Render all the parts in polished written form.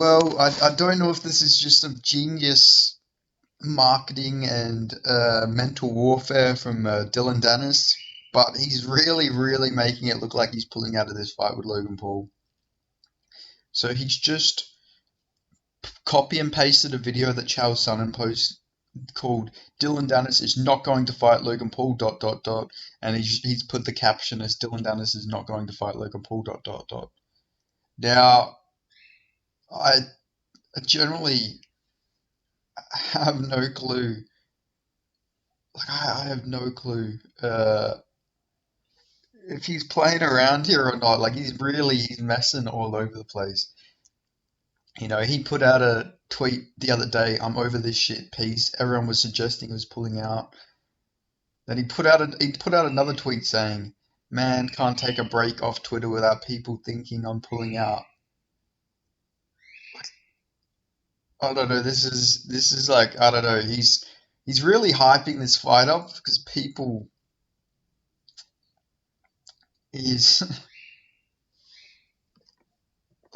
Well, I don't know if this is just some genius marketing and mental warfare from Dillon Danis, but he's really making it look like he's pulling out of this fight with Logan Paul. So he's just copy and pasted a video that Chael Sonnen posted called "Dillon Danis is not going to fight Logan Paul dot dot dot," and he's put the caption as "Dillon Danis is not going to fight Logan Paul dot dot dot." Now, I generally have no clue. Like I have no clue if he's playing around here or not. Like he's messing all over the place. He put out a tweet the other day. I'm over this shit. Peace. Everyone was suggesting he was pulling out. Then he put out another tweet saying, "Man, can't take a break off Twitter without people thinking I'm pulling out." I don't know. This is like I don't know. He's really hyping this fight up because people is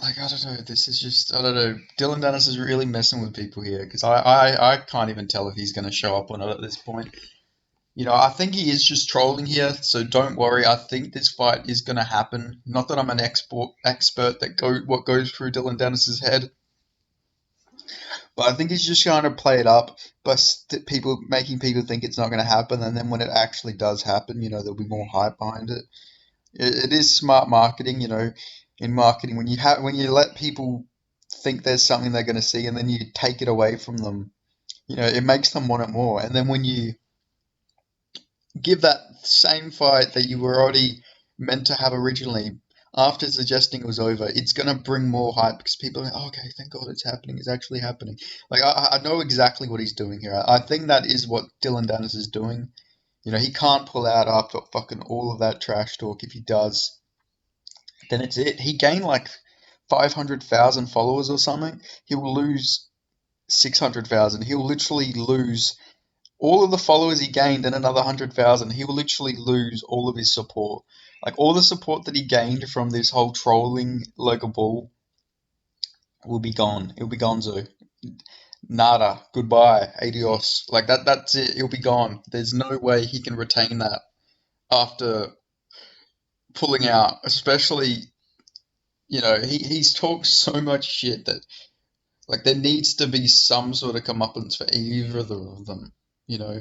like I don't know. This is just I don't know. Dylan Dennis is really messing with people here because I can't even tell if he's going to show up or not at this point. I think he is just trolling here, so don't worry. I think this fight is going to happen. Not that I'm an expert that go what goes through Dylan Dennis's head, but I think he's just trying to play it up by people making people think it's not going to happen, and then when it actually does happen, there'll be more hype behind it. It is smart marketing, in marketing when you let people think there's something they're going to see, and then you take it away from them, it makes them want it more. And then when you give that same fight that you were already meant to have originally, after suggesting it was over, it's going to bring more hype because people are like, oh, okay, thank God it's happening. It's actually happening. Like, I know exactly what he's doing here. I think that is what Dylan Dennis is doing. He can't pull out after fucking all of that trash talk. If he does, then it's it. He gained like 500,000 followers or something. He will lose 600,000. He'll literally lose all of the followers he gained and another 100,000, he will literally lose all of his support. Like all the support that he gained from this whole trolling Logan Paul will be gone. It'll be gonzo. Nada. Goodbye. Adios. Like that's it. He'll be gone. There's no way he can retain that after pulling out. Especially, he's talked so much shit that like there needs to be some sort of comeuppance for either of them. You know,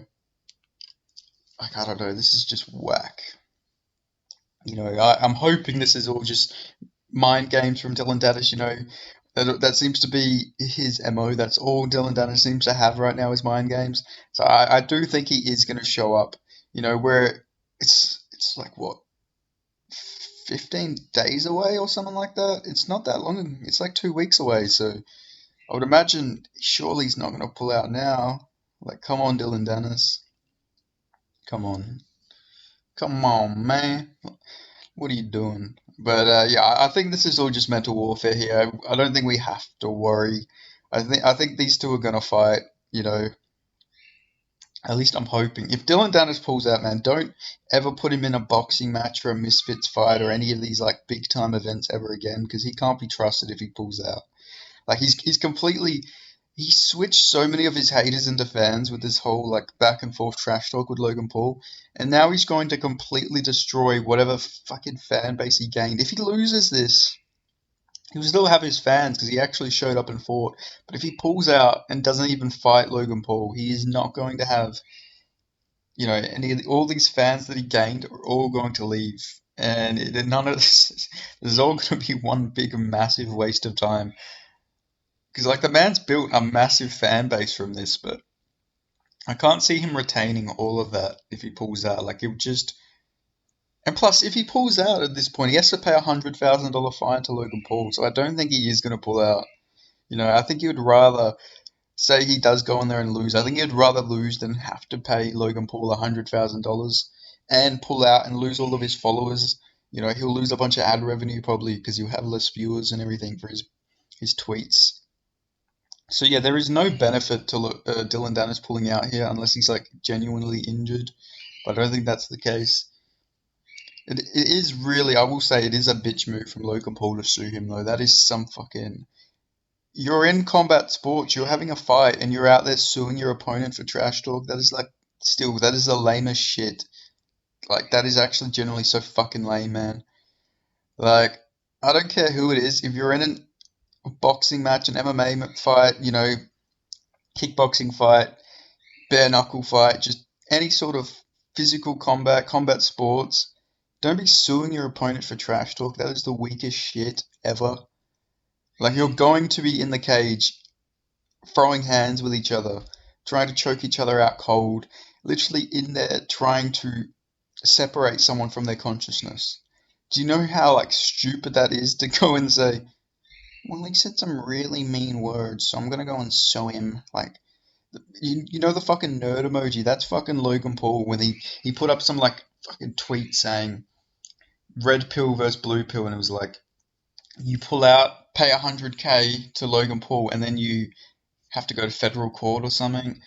like I don't know. This is just whack. I'm hoping this is all just mind games from Dylan Dennis. That seems to be his MO. That's all Dylan Dennis seems to have right now is mind games. So I do think he is going to show up. Where it's like what 15 days away or something like that. It's not that long. It's like 2 weeks away. So I would imagine surely he's not going to pull out now. Like, come on, Dylan Dennis. Come on. Come on, man. What are you doing? But yeah, I think this is all just mental warfare here. I don't think we have to worry. I think these two are gonna fight. You know, at least I'm hoping. If Dylan Dennis pulls out, man, don't ever put him in a boxing match for a Misfits fight or any of these like big time events ever again because he can't be trusted if he pulls out. Like he's completely he switched so many of his haters into fans with this whole like back and forth trash talk with Logan Paul, and now he's going to completely destroy whatever fucking fan base he gained. If he loses this, he'll still have his fans because he actually showed up and fought. But if he pulls out and doesn't even fight Logan Paul, he is not going to have all these fans that he gained are all going to leave. And none of this is all going to be one big massive waste of time. Because like the man's built a massive fan base from this, but I can't see him retaining all of that if he pulls out. Like he'll just and plus if he pulls out at this point, he has to pay $100,000 fine to Logan Paul. So I don't think he is going to pull out. I think he would rather say he does go in there and lose. I think he'd rather lose than have to pay Logan Paul $100,000 and pull out and lose all of his followers. He'll lose a bunch of ad revenue probably because he'll have less viewers and everything for his tweets. So yeah, there is no benefit to Dylan Danis pulling out here unless he's like genuinely injured, but I don't think that's the case. It is really, I will say, it is a bitch move from Logan Paul to sue him though. That is some fucking You're in combat sports, you're having a fight, and you're out there suing your opponent for trash talk. That is like, still, that is the lamest shit. Like, that is actually generally so fucking lame, man. Like, I don't care who it is. If you're in a boxing match, an MMA fight, kickboxing fight, bare knuckle fight, just any sort of physical combat sports, don't be suing your opponent for trash talk. That is the weakest shit ever. Like, you're going to be in the cage throwing hands with each other, trying to choke each other out cold, literally in there trying to separate someone from their consciousness. Do you know how like stupid that is to go and say, well, he said some really mean words, so I'm gonna go and sue him. Like, you know the fucking nerd emoji? That's fucking Logan Paul when he put up some like fucking tweet saying red pill versus blue pill, and it was like you pull out, pay 100K to Logan Paul, and then you have to go to federal court or something.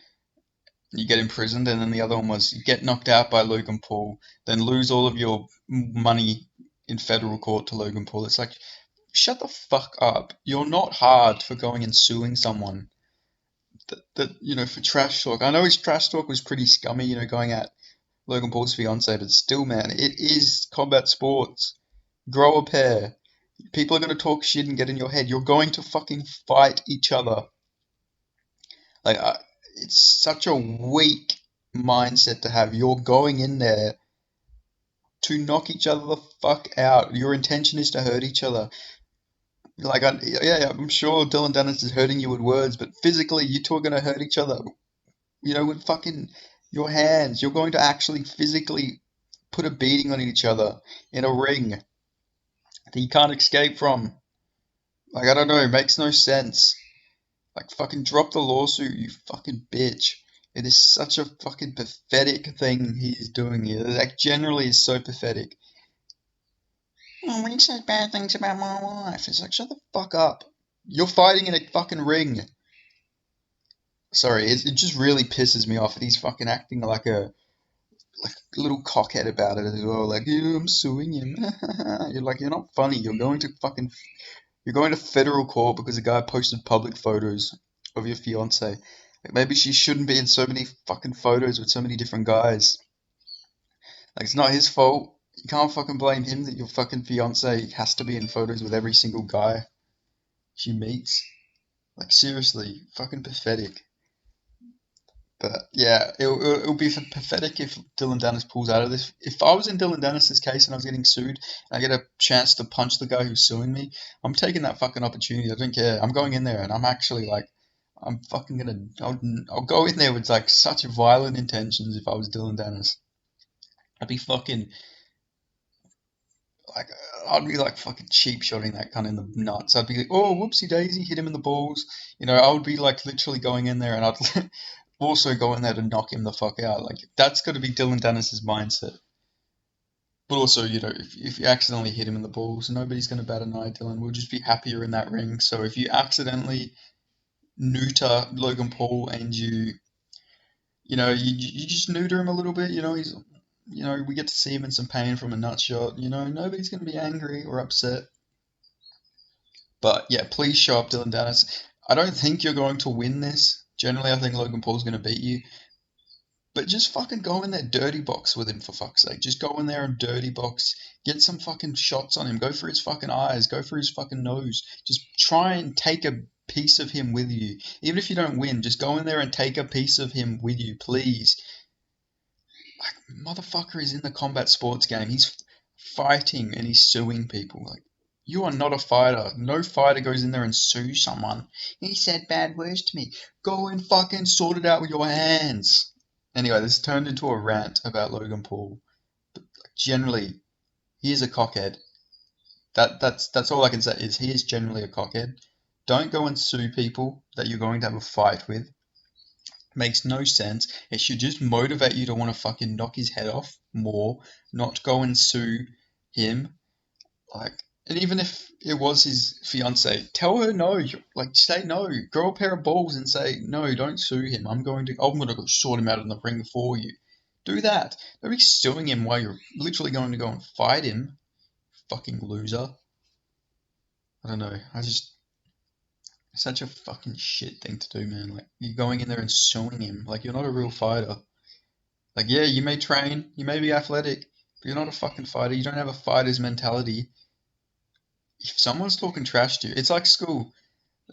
You get imprisoned, and then the other one was you get knocked out by Logan Paul, then lose all of your money in federal court to Logan Paul. It's like, shut the fuck up. You're not hard for going and suing someone that for trash talk. I know his trash talk was pretty scummy, going at Logan Paul's fiance, but still, man, it is combat sports. Grow a pair. People are going to talk shit and get in your head. You're going to fucking fight each other. Like, it's such a weak mindset to have. You're going in there to knock each other the fuck out. Your intention is to hurt each other. Like, yeah, I'm sure Dillon Danis is hurting you with words, but physically, you two are going to hurt each other. With fucking your hands. You're going to actually physically put a beating on each other in a ring that you can't escape from. Like, I don't know, it makes no sense. Like, fucking drop the lawsuit, you fucking bitch. It is such a fucking pathetic thing he's doing here. Like, generally is so pathetic. Oh, when he says bad things about my wife, it's like, shut the fuck up. You're fighting in a fucking ring. Sorry, it just really pisses me off. He's fucking acting like a little cockhead about it as well. Like, yeah, I'm suing him. You're like, you're not funny. You're going to federal court because a guy posted public photos of your fiance. Like, maybe she shouldn't be in so many fucking photos with so many different guys. Like, it's not his fault. You can't fucking blame him that your fucking fiance has to be in photos with every single guy she meets. Like, seriously, fucking pathetic. But yeah, it'll be pathetic if Dillon Danis pulls out of this. If I was in Dillon Danis's case and I was getting sued and I get a chance to punch the guy who's suing me, I'm taking that fucking opportunity. I don't care. I'm going in there and I'm actually like, I'm fucking I'll go in there with like such violent intentions if I was Dillon Danis. I'd be fucking like, I'd be like fucking cheap shotting that cunt in the nuts. I'd be like, oh, whoopsie daisy, hit him in the balls. I would be like literally going in there and I'd also go in there to knock him the fuck out. Like, that's got to be Dillon Danis's mindset. But also, if you accidentally hit him in the balls, nobody's going to bat an eye, Dylan. We'll just be happier in that ring. So if you accidentally neuter Logan Paul and you just neuter him a little bit, we get to see him in some pain from a nut shot, nobody's going to be angry or upset. But yeah, please show up, Dillon Danis. I don't think you're going to win this. Generally, I think Logan Paul's going to beat you. But just fucking go in there dirty box with him, for fuck's sake. Just go in there and dirty box. Get some fucking shots on him. Go for his fucking eyes. Go for his fucking nose. Just try and take a piece of him with you. Even if you don't win, just go in there and take a piece of him with you, please. Like, motherfucker is in the combat sports game. He's fighting and he's suing people. Like, you are not a fighter. No fighter goes in there and sues someone. He said bad words to me. Go and fucking sort it out with your hands. Anyway, this turned into a rant about Logan Paul. But generally, he is a cockhead. That's all I can say is he is generally a cockhead. Don't go and sue people that you're going to have a fight with. Makes no sense. It should just motivate you to want to fucking knock his head off more, not go and sue him. Like, and even if it was his fiance, tell her no. Like, say no. Grow a pair of balls and say no. Don't sue him. I'm going to go sort him out in the ring for you. Do that. Don't be suing him while you're literally going to go and fight him. Fucking loser. I don't know. Such a fucking shit thing to do, man. Like, you're going in there and suing him. Like, you're not a real fighter. Like, yeah, you may train, you may be athletic, but you're not a fucking fighter. You don't have a fighter's mentality. If someone's talking trash to you, it's like school.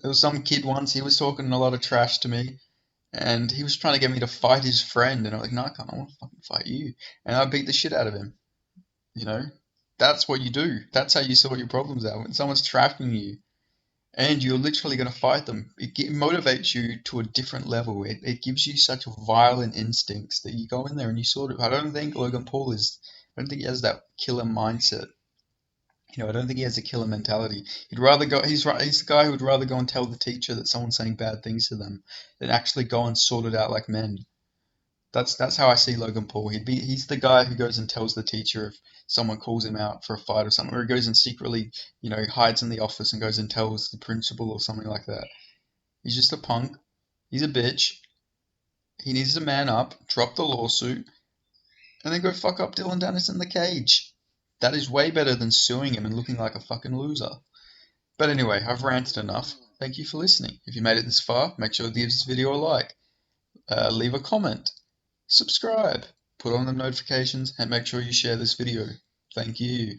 There was some kid once, he was talking a lot of trash to me, and he was trying to get me to fight his friend, and I'm like, no, I can't, I want to fucking fight you. And I beat the shit out of him, you know? That's what you do. That's how you sort your problems out. When someone's trashing you, and you're literally going to fight them. It motivates you to a different level. It gives you such violent instincts that you go in there and you sort of. I don't think Logan Paul is. I don't think he has that killer mindset. I don't think he has a killer mentality. He'd rather go. He's right. He's the guy who would rather go and tell the teacher that someone's saying bad things to them than actually go and sort it out like men. That's how I see Logan Paul. He's the guy who goes and tells the teacher if someone calls him out for a fight or something, or he goes and secretly, hides in the office and goes and tells the principal or something like that. He's just a punk. He's a bitch. He needs to man up, drop the lawsuit, and then go fuck up Dillon Danis in the cage. That is way better than suing him and looking like a fucking loser. But anyway, I've ranted enough. Thank you for listening. If you made it this far, make sure to give this video a like, leave a comment, subscribe, put on the notifications, and make sure you share this video. Thank you.